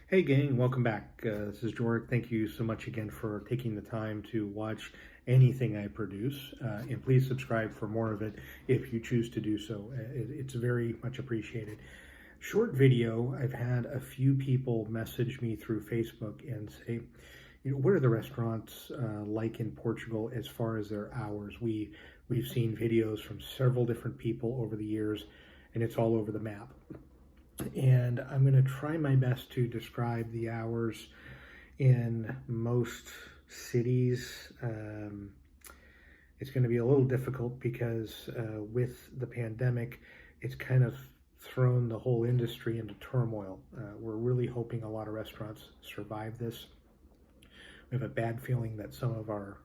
Hey gang, welcome back. This is George. Thank you so much again for taking the time to watch anything I produce. And please subscribe for more of it if you choose to do so. It's very much appreciated. Short video, I've had a few people message me through Facebook and say, what are the restaurants like in Portugal as far as their hours? We've seen videos from several different people over the years, and it's all over the map. And I'm going to try my best to describe the hours in most cities. It's going to be a little difficult because with the pandemic, it's kind of thrown the whole industry into turmoil. We're really hoping a lot of restaurants survive this. We have a bad feeling that some of our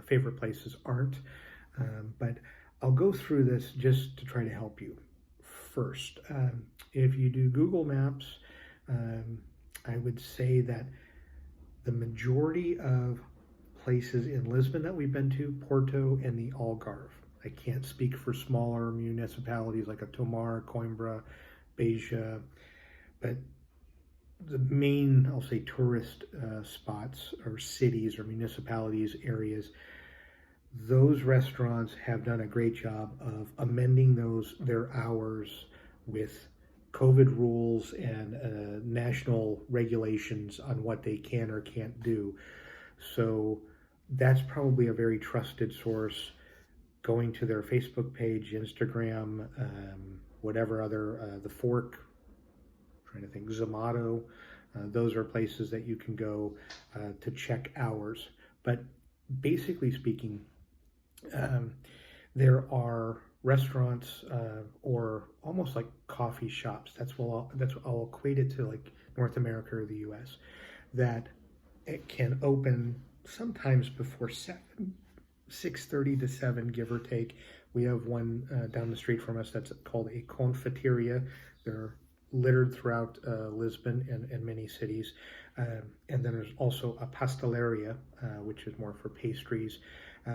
favorite places aren't, but I'll go through this just to try to help you. First, if you do Google Maps, I would say that the majority of places in Lisbon that we've been to, Porto and the Algarve. I can't speak for smaller municipalities like a Tomar, Coimbra, Beja, but the main, I'll say, tourist spots or cities or municipalities, areas, those restaurants have done a great job of amending their hours with COVID rules and national regulations on what they can or can't do. So that's probably a very trusted source. Going to their Facebook page, Instagram, whatever other, The Fork, I'm trying to think, Zomato, those are places that you can go to check hours. But basically speaking, there are restaurants or almost like coffee shops. That's what I'll equate it to, like North America or the U.S. that it can open sometimes before 6:30 to 7, give or take. We have one down the street from us that's called a confeitaria. They're littered throughout Lisbon and many cities. And then there's also a pastelerias, which is more for pastries.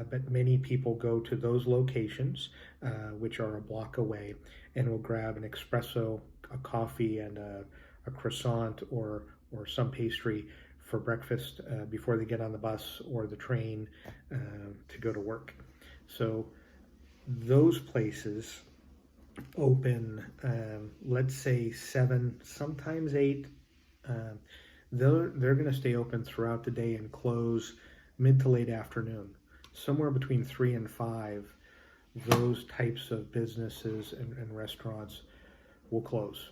But many people go to those locations, which are a block away, and will grab an espresso, a coffee, and a croissant or some pastry for breakfast before they get on the bus or the train to go to work. So those places open, let's say 7, sometimes 8. They're going to stay open throughout the day and close mid to late afternoon. Somewhere between 3 and 5, those types of businesses and restaurants will close.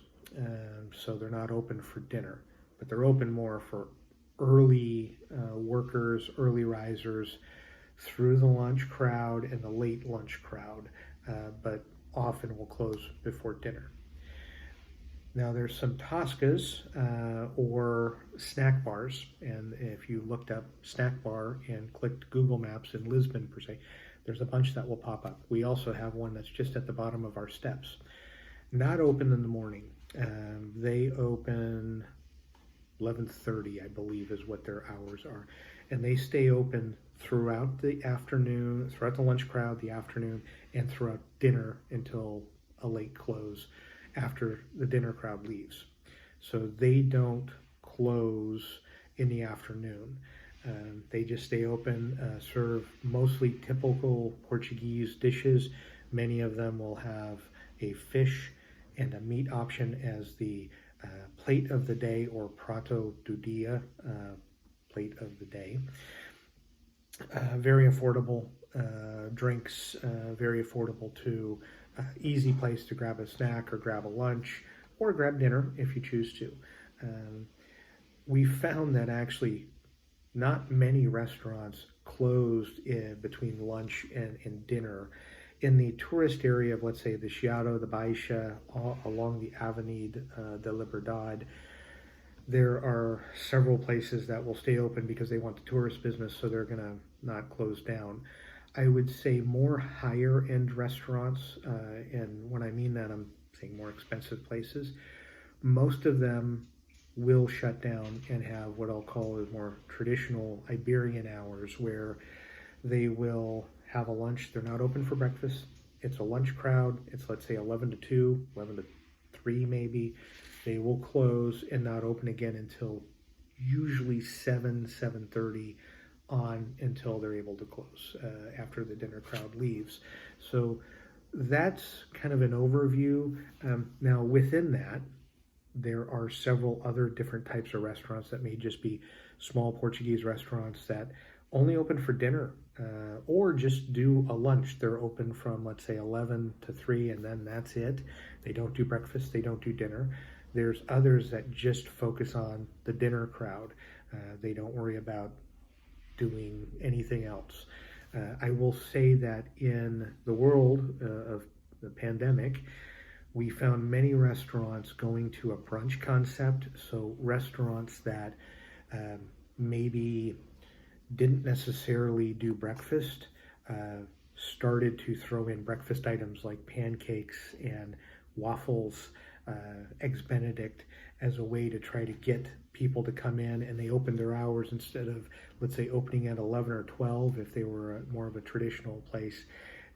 So they're not open for dinner, but they're open more for early workers, early risers, through the lunch crowd and the late lunch crowd, but often will close before dinner. Now there's some Toscas or snack bars, and if you looked up snack bar and clicked Google Maps in Lisbon per se, there's a bunch that will pop up. We also have one that's just at the bottom of our steps. Not open in the morning. They open 11:30, I believe, is what their hours are, and they stay open throughout the afternoon, throughout the lunch crowd, the afternoon, and throughout dinner until a late close after the dinner crowd leaves. So they don't close in the afternoon. They just stay open, serve mostly typical Portuguese dishes. Many of them will have a fish and a meat option as the plate of the day, or prato do dia, plate of the day. Very affordable drinks, very affordable too. Easy place to grab a snack or grab a lunch or grab dinner if you choose to. We found that actually not many restaurants closed between lunch and dinner. In the tourist area of, let's say, the Chiado, the Baixa, along the Avenida de Liberdade, there are several places that will stay open because they want the tourist business, so they're going to not close down. I would say more higher end restaurants, and when I mean that, I'm saying more expensive places, most of them will shut down and have what I'll call as more traditional Iberian hours, where they will have a lunch. They're not open for breakfast. It's a lunch crowd. It's, let's say, 11 to 2, 11 to 3 maybe. they will close and not open again until usually 7:30 on until they're able to close after the dinner crowd leaves. So that's kind of an overview. Now within that, there are several other different types of restaurants that may just be small Portuguese restaurants that only open for dinner or just do a lunch. They're open from, let's say, 11 to 3, and then that's it. They don't do breakfast, they don't do dinner. There's others that just focus on the dinner crowd. They don't worry about doing anything else. I will say that in the world of the pandemic, we found many restaurants going to a brunch concept. So restaurants that maybe didn't necessarily do breakfast started to throw in breakfast items like pancakes and waffles, eggs Benedict, as a way to try to get people to come in, and they opened their hours instead of, let's say, opening at 11 or 12 if they were more of a traditional place.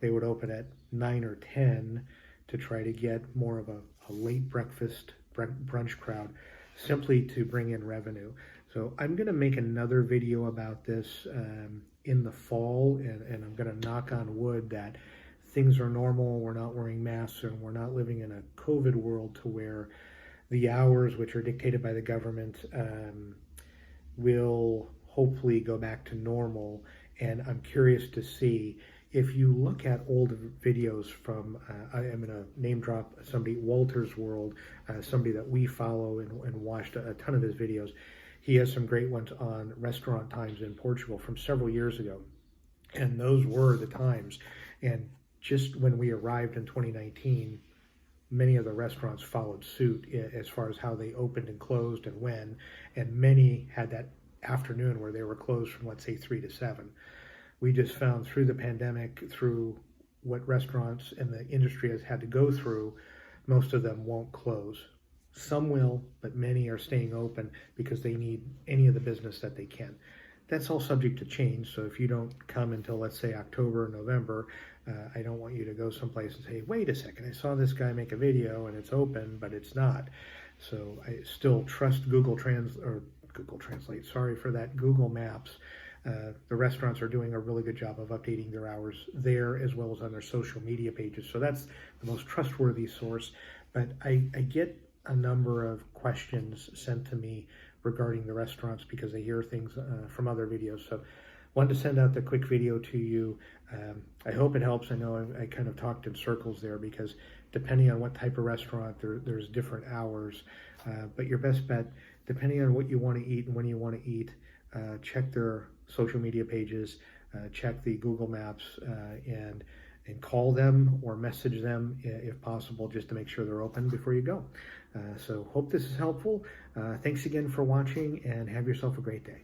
They would open at 9 or 10 to try to get more of a late breakfast brunch crowd, simply to bring in revenue. So I'm going to make another video about this in the fall, and I'm going to knock on wood that things are normal, we're not wearing masks, and we're not living in a COVID world to where the hours, which are dictated by the government, will hopefully go back to normal. And I'm curious to see, if you look at old videos from, I'm going to name drop somebody, Walter's World, somebody that we follow and watched a ton of his videos. He has some great ones on restaurant times in Portugal from several years ago. And those were the times. And just when we arrived in 2019, many of the restaurants followed suit as far as how they opened and closed and when. And many had that afternoon where they were closed from, let's say, 3 to 7. We just found through the pandemic, through what restaurants and the industry has had to go through, most of them won't close. Some will, but many are staying open because they need any of the business that they can. That's all subject to change. So if you don't come until, let's say, October or November, I don't want you to go someplace and say, wait a second, I saw this guy make a video and it's open, but it's not. So I still trust Google Translate, sorry for that, Google Maps. The restaurants are doing a really good job of updating their hours there as well as on their social media pages. So that's the most trustworthy source. But I get a number of questions sent to me regarding the restaurants because I hear things from other videos. So wanted to send out the quick video to you. I hope it helps. I know I kind of talked in circles there because depending on what type of restaurant, there's different hours. But your best bet, depending on what you want to eat and when you want to eat, check their social media pages, check the Google Maps, and call them or message them if possible, just to make sure they're open before you go. So hope this is helpful. Thanks again for watching, and have yourself a great day.